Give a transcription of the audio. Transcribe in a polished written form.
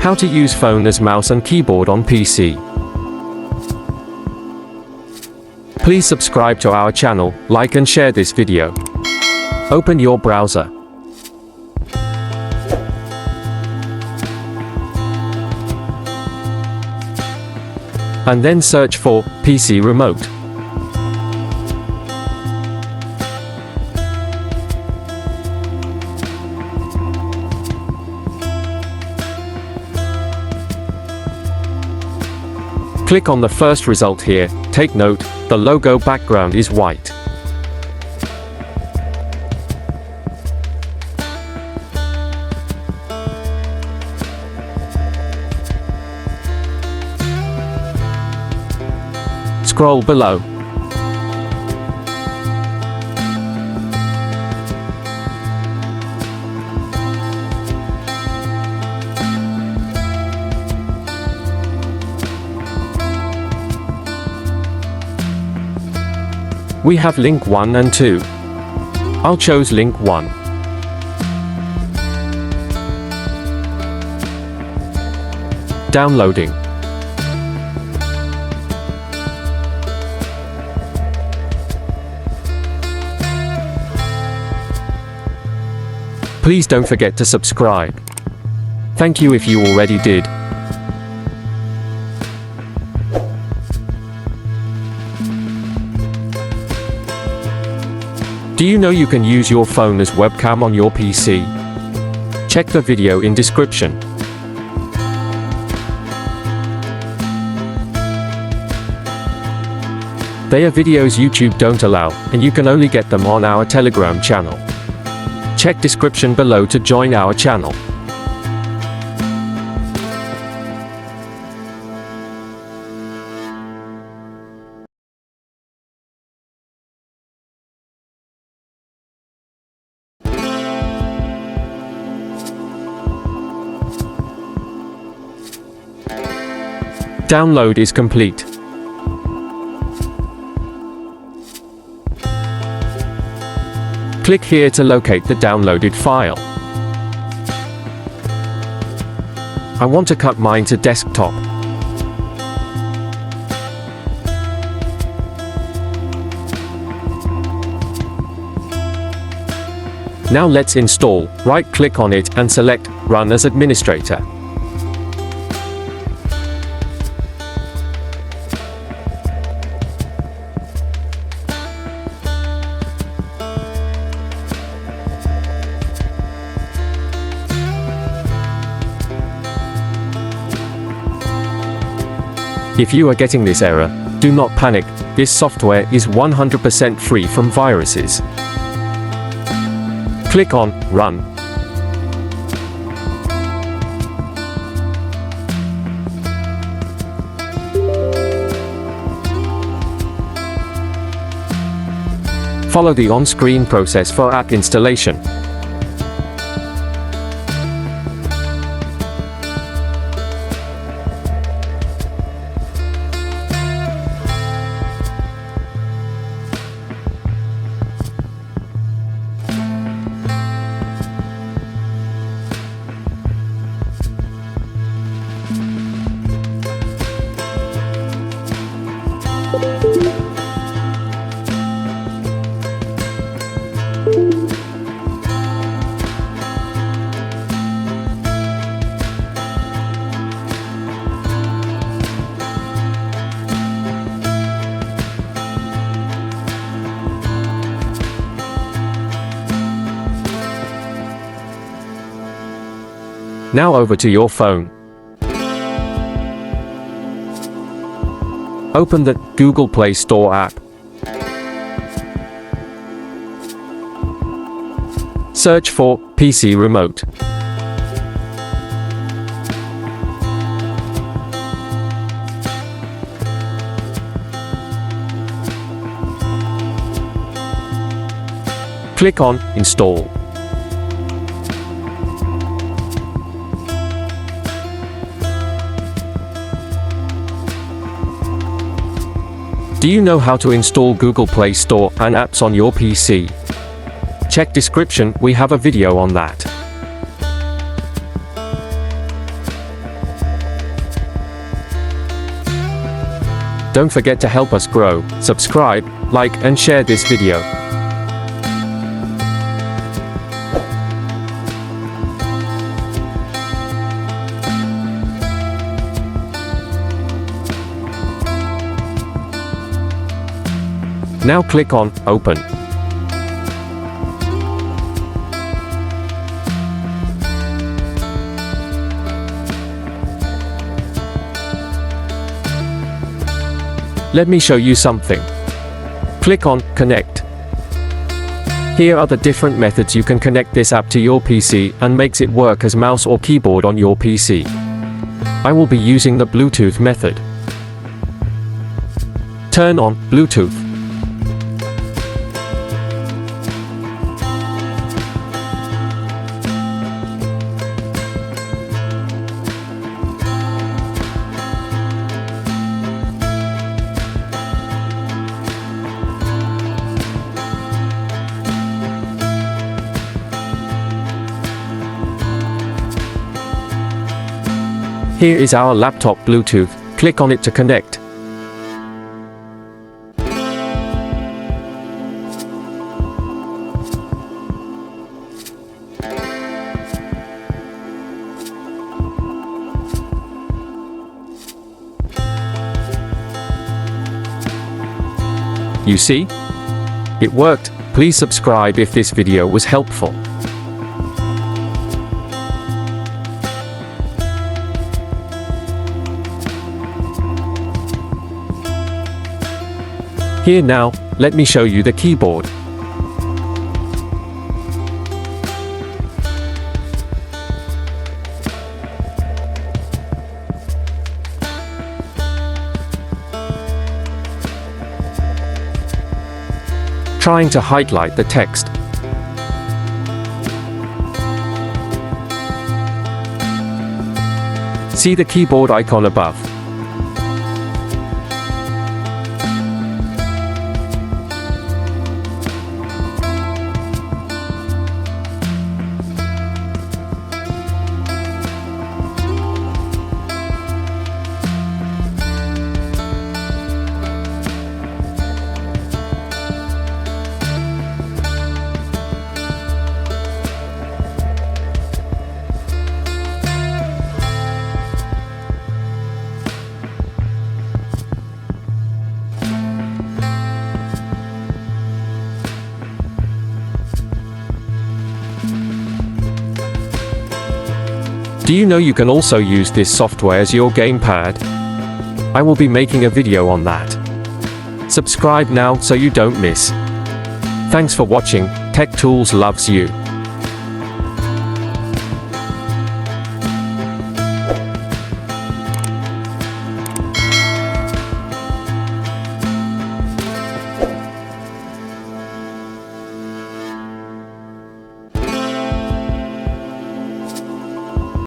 How to use phone as mouse and keyboard on PC. Please subscribe to our channel, like and share this video. Open your browser. And then search for PC Remote. Click on the first result here. Take note, the logo background is white. Scroll below. We have link 1 and 2. I'll choose link 1. Downloading. Please don't forget to subscribe. Thank you if you already did. Do you know you can use your phone as webcam on your PC? Check the video in description. They are videos YouTube don't allow, and you can only get them on our Telegram channel. Check description below to join our channel. Download is complete. Click here to locate the downloaded file. I want to cut mine to desktop. Now let's install. Right-click on it and select Run as Administrator. If you are getting this error, do not panic, this software is 100% free from viruses. Click on Run. Follow the on-screen process for app installation. Now over to your phone. Open the Google Play Store app. Search for PC Remote. Click on Install. Do you know how to install Google Play Store and apps on your PC? Check description, we have a video on that. Don't forget to help us grow, subscribe, like and share this video. Now click on Open. Let me show you something. Click on Connect. Here are the different methods you can connect this app to your PC and makes it work as mouse or keyboard on your PC. I will be using the Bluetooth method. Turn on Bluetooth. Here is our laptop Bluetooth. Click on it to connect. You see? It worked. Please subscribe if this video was helpful. Here now, let me show you the keyboard. Trying to highlight the text. See the keyboard icon above. Do you know you can also use this software as your gamepad? I will be making a video on that. Subscribe now so you don't miss. Thanks for watching. Tech Tools loves you.